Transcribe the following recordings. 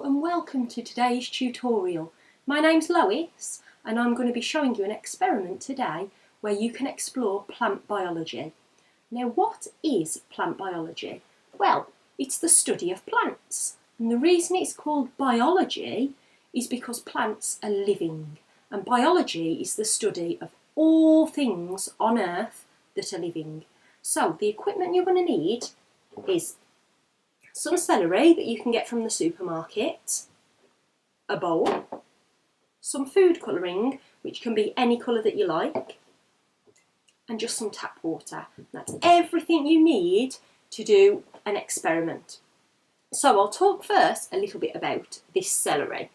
Hello and welcome to today's tutorial. My name's Lois and I'm going to be showing you an experiment today where you can explore plant biology. Now, what is plant biology? Well, it's the study of plants, and the reason it's called biology is because plants are living, and biology is the study of all things on Earth that are living. So the equipment you're going to need is some celery that you can get from the supermarket, a bowl, some food colouring, which can be any colour that you like, and just some tap water. That's everything you need to do an experiment. So I'll talk first a little bit about this celery.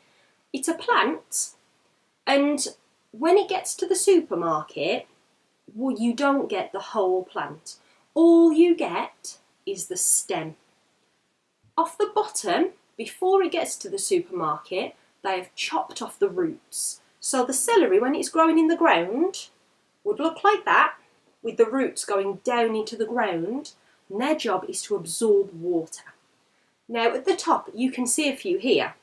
It's a plant, and when it gets to the supermarket, well, you don't get the whole plant. All you get is the stem. Off the bottom, before it gets to the supermarket, they have chopped off the roots. So the celery, when it's growing in the ground, would look like that, with the roots going down into the ground, and their job is to absorb water. Now at the top, you can see a few here,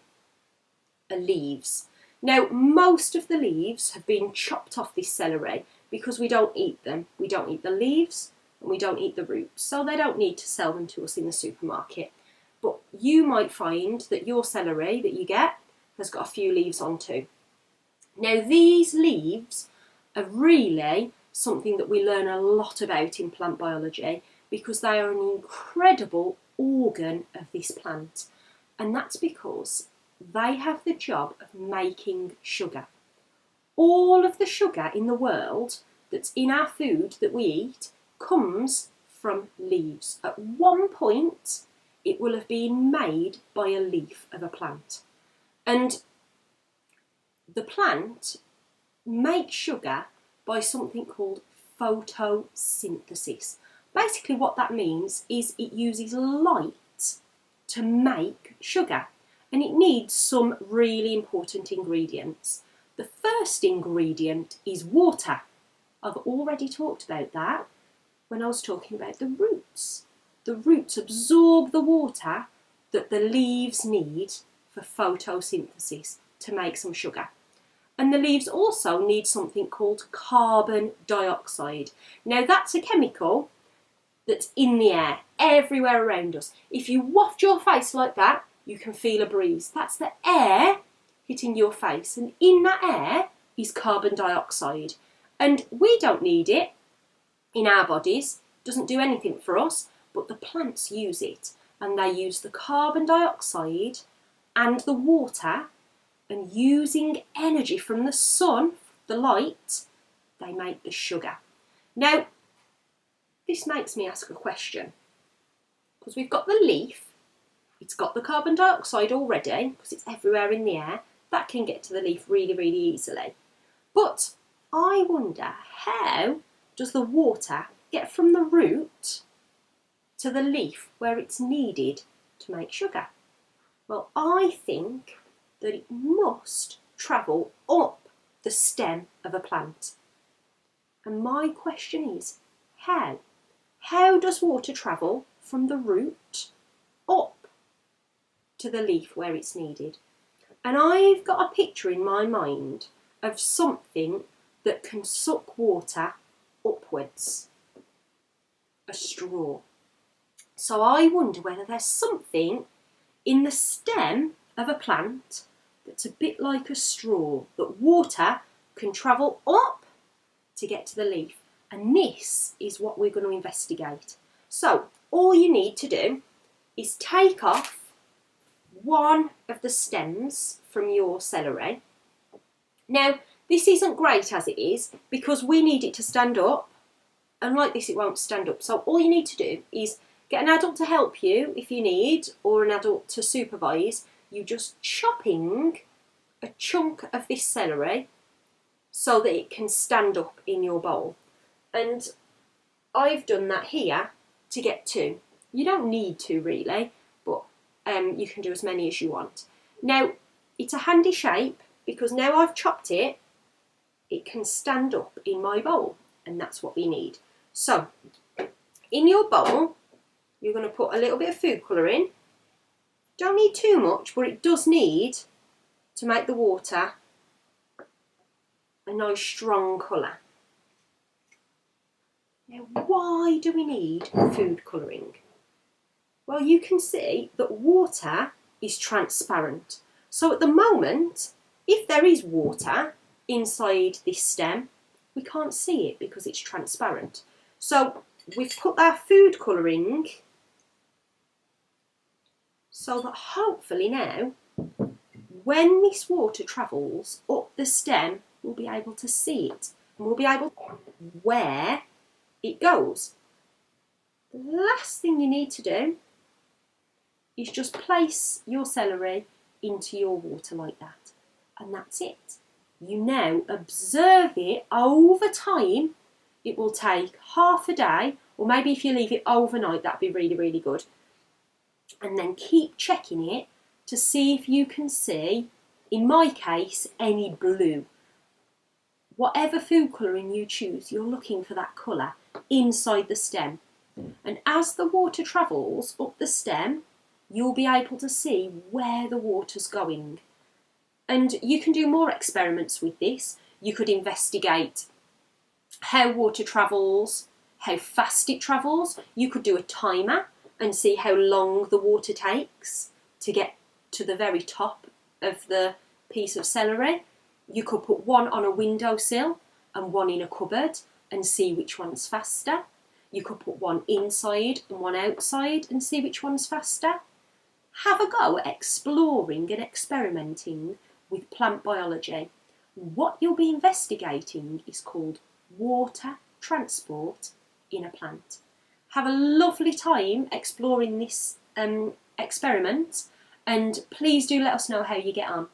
are leaves. Now most of the leaves have been chopped off this celery because we don't eat them. We don't eat the leaves and we don't eat the roots, so they don't need to sell them to us in the supermarket. But you might find that your celery that you get has got a few leaves on too. Now these leaves are really something that we learn a lot about in plant biology because they are an incredible organ of this plant, and that's because they have the job of making sugar. All of the sugar in the world that's in our food that we eat comes from leaves. At one point it will have been made by a leaf of a plant. And the plant makes sugar by something called photosynthesis. Basically what that means is it uses light to make sugar, and it needs some really important ingredients. The first ingredient is water. I've already talked about that when I was talking about the roots. The roots absorb the water that the leaves need for photosynthesis to make some sugar. And the leaves also need something called carbon dioxide. Now that's a chemical that's in the air, everywhere around us. If you waft your face like that, you can feel a breeze. That's the air hitting your face, and in that air is carbon dioxide. And we don't need it in our bodies, it doesn't do anything for us. But the plants use it, and they use the carbon dioxide and the water, and using energy from the sun, the light, they make the sugar. Now, this makes me ask a question, because we've got the leaf, it's got the carbon dioxide already, because it's everywhere in the air, that can get to the leaf really, really easily. But I wonder, how does the water get from the root to the leaf where it's needed to make sugar? Well, I think that it must travel up the stem of a plant. And my question is, how? How does water travel from the root up to the leaf where it's needed? And I've got a picture in my mind of something that can suck water upwards. A straw. So I wonder whether there's something in the stem of a plant that's a bit like a straw, that water can travel up to get to the leaf. And this is what we're going to investigate. So all you need to do is take off one of the stems from your celery. Now this isn't great as it is because we need it to stand up, and like this it won't stand up. So all you need to do is get an adult to help you if you need, or an adult to supervise you just chopping a chunk of this celery so that it can stand up in your bowl. And I've done that here to get two. You don't need to really, but you can do as many as you want. Now it's a handy shape because now I've chopped it, it can stand up in my bowl, and that's what we need. So in your bowl, you're going to put a little bit of food colouring, Don't need too much, but it does need to make the water a nice strong colour. Now, why do we need food colouring? Well, you can see that water is transparent. So at the moment, if there is water inside this stem, we can't see it because it's transparent. So we've put our food colouring so that hopefully now, when this water travels up the stem, we'll be able to see it and we'll be able to see where it goes. The last thing you need to do is just place your celery into your water like that, and that's it. You now observe it over time. It will take half a day, or maybe if you leave it overnight, that'd be really, really good. And then keep checking it to see if you can see, in my case, any blue. Whatever food colouring you choose, you're looking for that colour inside the stem. And as the water travels up the stem, you'll be able to see where the water's going. And you can do more experiments with this. You could investigate how water travels, how fast it travels. You could do a timer and see how long the water takes to get to the very top of the piece of celery. You could put one on a windowsill and one in a cupboard and see which one's faster. You could put one inside and one outside and see which one's faster. Have a go at exploring and experimenting with plant biology. What you'll be investigating is called water transport in a plant. Have a lovely time exploring this experiment, and please do let us know how you get on.